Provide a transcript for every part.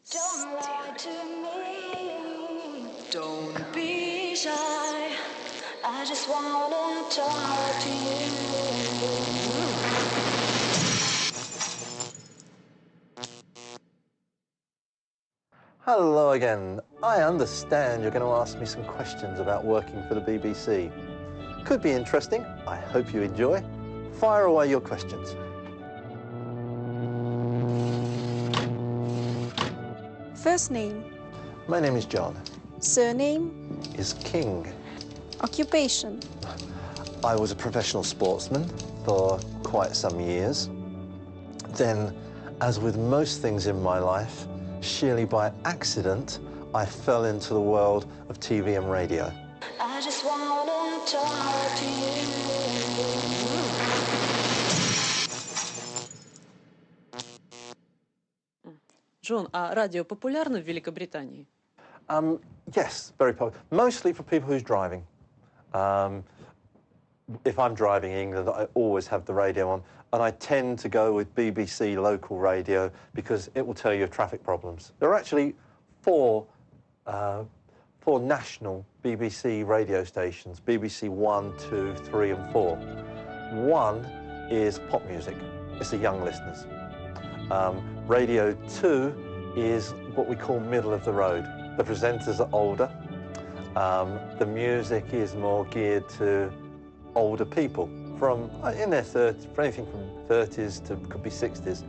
Don't lie to me. Don't be shy. I just wanna talk to you. Hello again. I understand you're going to ask me some questions about working for the BBC. Could be interesting. I hope you enjoy. Fire away your questions. First name, My name is John. surname, Is King. occupation, I was a professional sportsman for quite some years. Then, as with most things in my life, sheerly by accident, I fell into the world of TV and radio. I just wanna talk to you. Джон, а радио популярно в Великобритании? Yes, very popular. Mostly for people who's driving. If I'm driving in England, I always have the radio on, and I tend to go with BBC local radio because it will tell you of traffic problems. There are actually four national BBC radio stations, BBC 1, 2, 3 and 4. One is pop music. It's the young listeners. Radio 2 is what we call middle of the road. The presenters are older. The music is more geared to older people from in their 30s, for anything from 30s to could be 60s.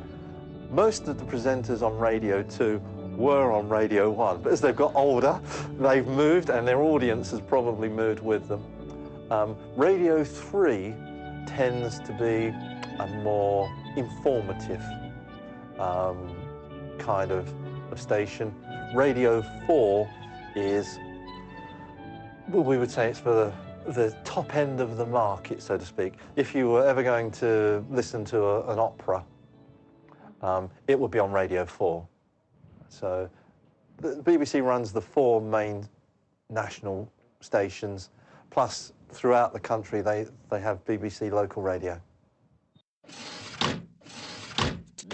Most of the presenters on Radio 2 were on Radio 1, but as they've got older, they've moved and their audience has probably moved with them. Radio 3 tends to be a more informative kind of station. Radio 4 is, well, we would say it's for the top end of the market, so to speak. If you were ever going to listen to an opera, it would be on Radio 4. So the BBC runs the four main national stations, plus throughout the country they have BBC local radio.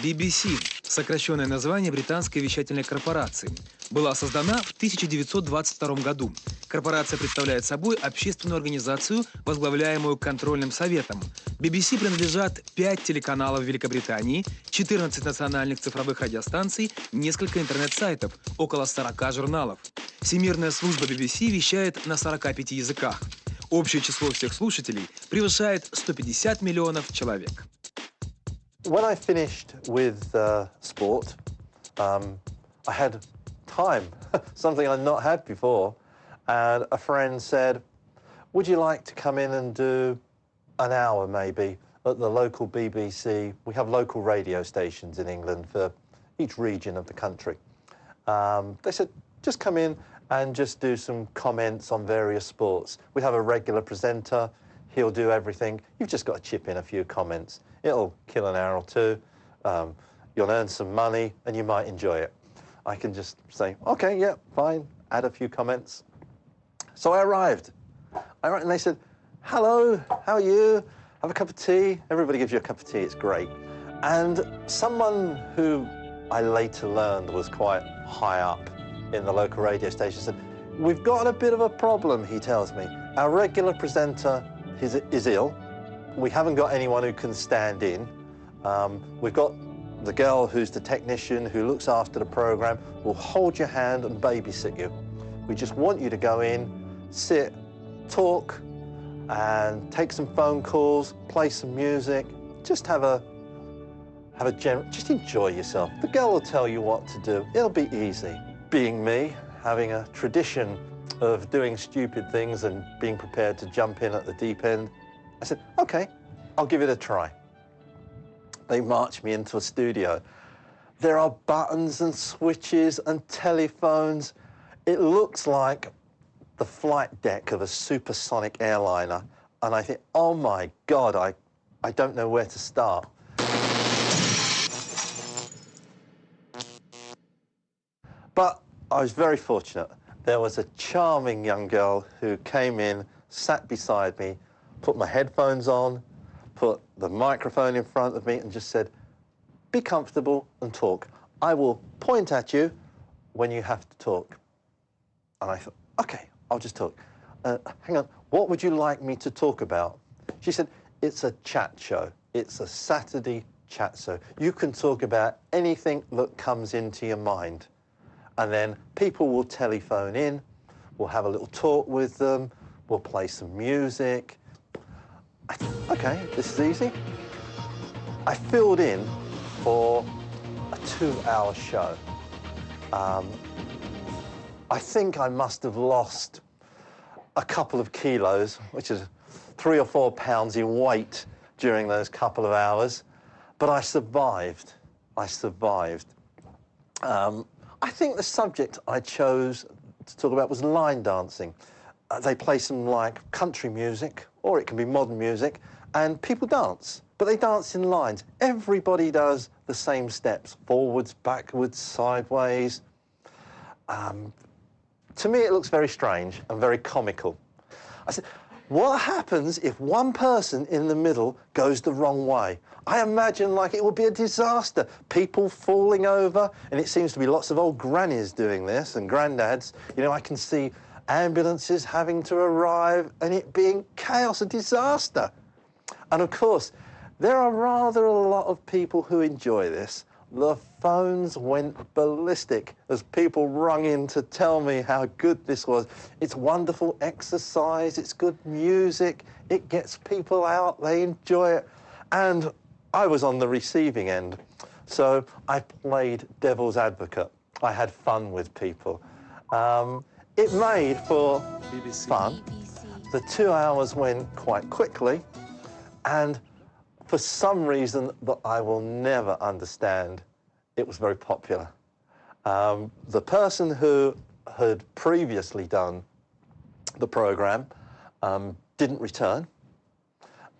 BBC, сокращенное название британской вещательной корпорации, была создана в 1922 году. Корпорация представляет собой общественную организацию, возглавляемую контрольным советом. BBC принадлежат 5 телеканалов в Великобритании, 14 национальных цифровых радиостанций, несколько интернет-сайтов, около 40 журналов. Всемирная служба BBC вещает на 45 языках. Общее число всех слушателей превышает 150 миллионов человек. When I finished with sport, I had time, something I'd not had before, and a friend said, would you like to come in and do an hour maybe at the local BBC? We have local radio stations in England for each region of the country. They said, just come in and just do some comments on various sports. We have a regular presenter, he'll do everything. You've just got to chip in a few comments. It'll kill an hour or two. You'll earn some money and you might enjoy it. I can just say, okay, yeah, fine, add a few comments. So I arrived and they said, hello, how are you? Have a cup of tea. Everybody gives you a cup of tea, it's great. And someone who I later learned was quite high up in the local radio station said, we've got a bit of a problem, he tells me. Our regular presenter is ill. We haven't got anyone who can stand in. We've got the girl who's the technician who looks after the program, will hold your hand and babysit you. We just want you to go in, sit, talk, and take some phone calls, play some music, just just enjoy yourself. The girl will tell you what to do. It'll be easy. Being me, having a tradition of doing stupid things and being prepared to jump in at the deep end, I said, okay, I'll give it a try. They marched me into a studio. There are buttons and switches and telephones. It looks like the flight deck of a supersonic airliner. And I think, oh my God, I don't know where to start. But I was very fortunate. There was a charming young girl who came in, sat beside me, put my headphones on, put the microphone in front of me and just said, be comfortable and talk. I will point at you, when you have to talk. And I thought, okay, I'll just talk. Hang on, what would you like me to talk about? She said, it's a chat show. It's a Saturday chat show. You can talk about anything that comes into your mind. And then people will telephone in, we'll have a little talk with them, we'll play some music. I thought, okay, this is easy. I filled in for a 2-hour show. I think I must have lost a couple of kilos, which is 3 or 4 pounds in weight during those couple of hours, but I survived. I survived. I think the subject I chose to talk about was line dancing. They play some like country music, or it can be modern music, and people dance, but they dance in lines. Everybody does the same steps, forwards, backwards, sideways. To me, it looks very strange and very comical. I said, what happens if one person in the middle goes the wrong way? I imagine like it would be a disaster. People falling over, and it seems to be lots of old grannies doing this and granddads. You know, I can see ambulances having to arrive and it being chaos, a disaster. And of course, there are rather a lot of people who enjoy this. The phones went ballistic as people rung in to tell me how good this was. It's wonderful exercise, it's good music, it gets people out, they enjoy it. And I was on the receiving end, so I played devil's advocate. I had fun with people. It made for fun. The 2 hours went quite quickly, and for some reason that I will never understand, it was very popular. The person who had previously done the program didn't return,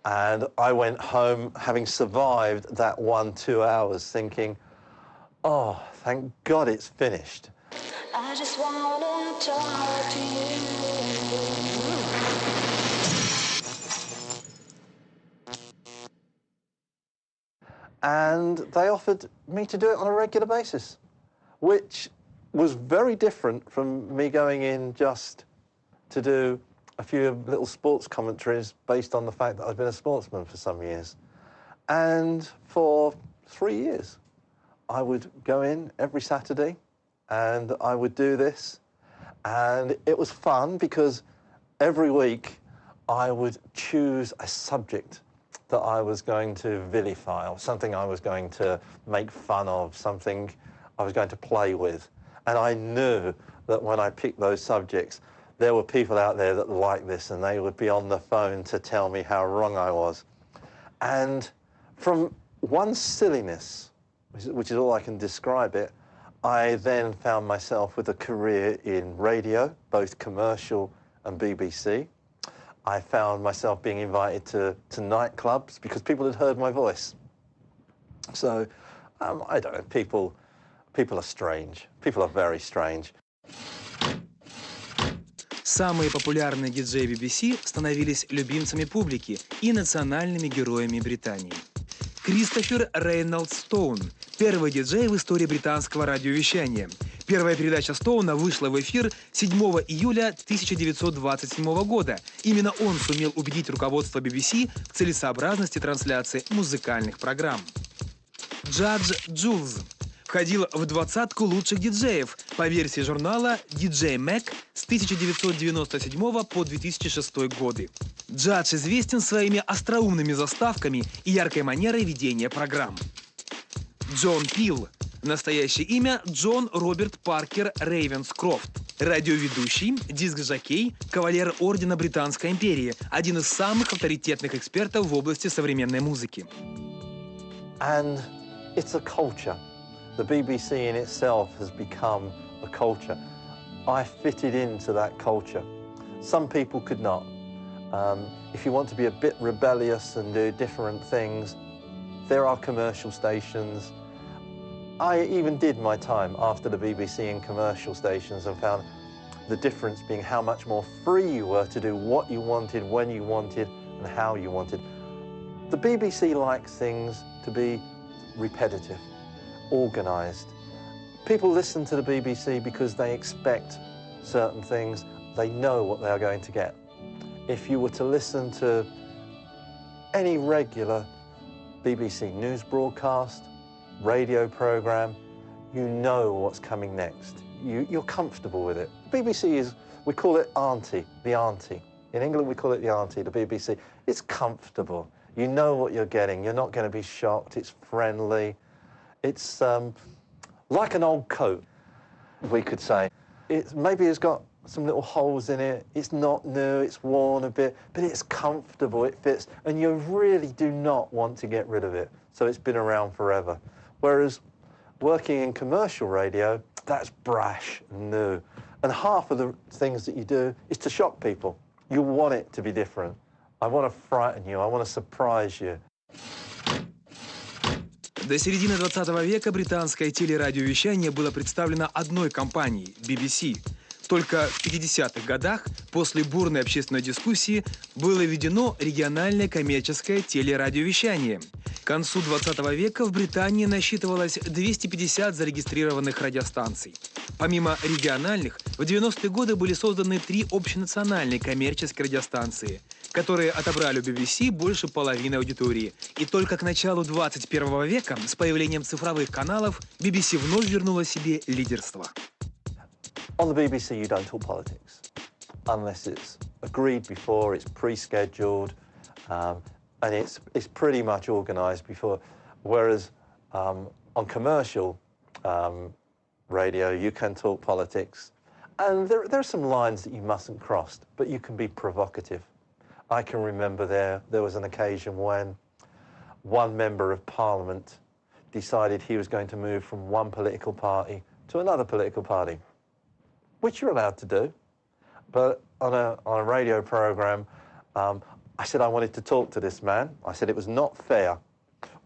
and I went home having survived that 1-2 hours thinking, oh, thank God it's finished. I just wanna talk to you. And they offered me to do it on a regular basis, which was very different from me going in just to do a few little sports commentaries based on the fact that I've been a sportsman for some years. And for 3 years, I would go in every Saturday and I would do this. And it was fun because every week I would choose a subject that I was going to vilify, or something I was going to make fun of, something I was going to play with. And I knew that when I picked those subjects, there were people out there that liked this, and they would be on the phone to tell me how wrong I was. And from one silliness, which is all I can describe it, I then found myself with a career in radio, both commercial and BBC. I found myself being invited to nightclubs because people had heard my voice. So, I don't know, people are strange. People are very strange. Самые популярные диджеи BBC становились любимцами публики и национальными героями Британии. Кристофер Рейнольдс Стоун – первый диджей в истории британского радиовещания. Первая передача Стоуна вышла в эфир 7 июля 1927 года. Именно он сумел убедить руководство BBC в целесообразности трансляции музыкальных программ. Джадж Джулз входил в 20-ку лучших диджеев по версии журнала DJ Mag с 1997 по 2006 годы. Джадж известен своими остроумными заставками и яркой манерой ведения программ. Джон Пил. Настоящее имя Джон Роберт Паркер Рейвенскрофт. Радиоведущий, диск-жокей, кавалер Ордена Британской империи, один из самых авторитетных экспертов в области современной музыки. And it's a culture. The BBC in itself has become a culture. I fitted into that culture. Some people could not. If you want to be a bit rebellious and do different things, there are commercial stations. I even did my time after the BBC in commercial stations and found the difference being how much more free you were to do what you wanted, when you wanted, and how you wanted. The BBC likes things to be repetitive, organised. People listen to the BBC because they expect certain things. They know what they are going to get. If you were to listen to any regular BBC news broadcast, radio programme, you know what's coming next. You're comfortable with it. BBC is, we call it auntie, the auntie. In England, we call it the auntie, the BBC. It's comfortable. You know what you're getting. You're not going to be shocked. It's friendly. It's like an old coat, we could say. Maybe it's got some little holes in it. It's not new. It's worn a bit, but it's comfortable. It fits, and you really do not want to get rid of it. So it's been around forever. Whereas working in commercial radio, that's brash and new. And half of the things that you do is to shock people. You want it to be different. I want to frighten you. I want to surprise you. До середины 20 века британское телерадиовещание было представлено одной компанией – BBC. Только в 50-х годах, после бурной общественной дискуссии, было введено региональное коммерческое телерадиовещание. К концу 20 века в Британии насчитывалось 250 зарегистрированных радиостанций. Помимо региональных, в 90-е годы были созданы 3 общенациональные коммерческие радиостанции, которые отобрали у BBC больше половины аудитории. И только к началу 21 века, с появлением цифровых каналов, BBC вновь вернула себе лидерство. On the BBC, you don't talk politics unless it's agreed before, it's pre-scheduled, and it's pretty much organised before. Whereas on commercial radio, you can talk politics, and there are some lines that you mustn't cross, but you can be provocative. I can remember there was an occasion when one member of Parliament decided he was going to move from one political party to another political party, which you're allowed to do. But on a radio programme, I said I wanted to talk to this man. I said it was not fair.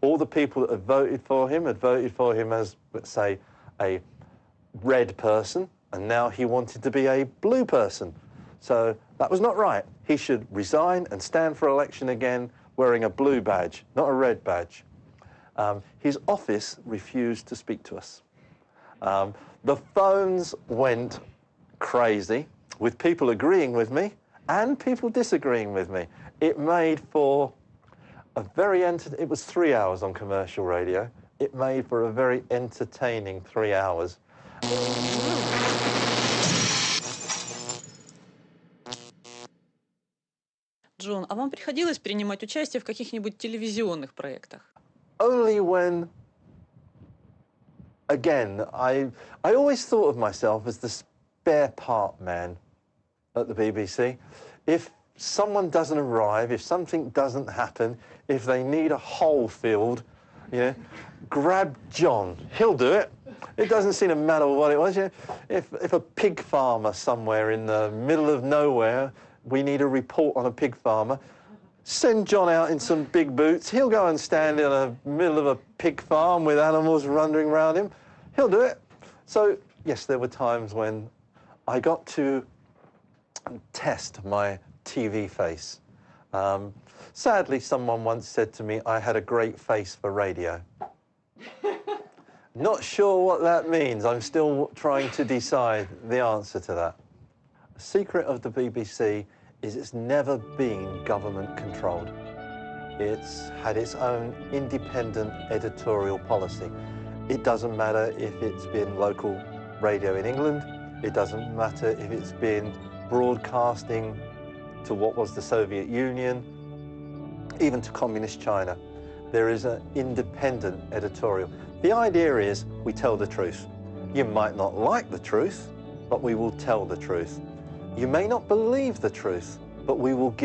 All the people that had voted for him as, let's say, a red person, and now he wanted to be a blue person. So that was not right. He should resign and stand for election again wearing a blue badge, not a red badge. His office refused to speak to us. The phones went crazy with people agreeing with me and people disagreeing with me. It made for a it was 3 hours on commercial radio. It made for a very entertaining 3 hours. Джон, а вам приходилось принимать участие в каких-нибудь телевизионных проектах? Only when, again, I always thought of myself as the spare part man at the BBC. If someone doesn't arrive, if something doesn't happen, if they need a hole filled, you know, grab John. He'll do it. It doesn't seem to matter what it was. You know, if a pig farmer somewhere in the middle of nowhere, we need a report on a pig farmer, send John out in some big boots. He'll go and stand in the middle of a pig farm with animals wandering around him. He'll do it. So, yes, there were times when I got to test my TV face. Sadly, someone once said to me I had a great face for radio. Not sure what that means. I'm still trying to decide the answer to that. The secret of the BBC is it's never been government controlled. It's had its own independent editorial policy. It doesn't matter if it's been local radio in England. It doesn't matter if it's been broadcasting to what was the Soviet Union, even to communist China. There is an independent editorial. The idea is we tell the truth. You might not like the truth, but we will tell the truth. You may not believe the truth, but we will give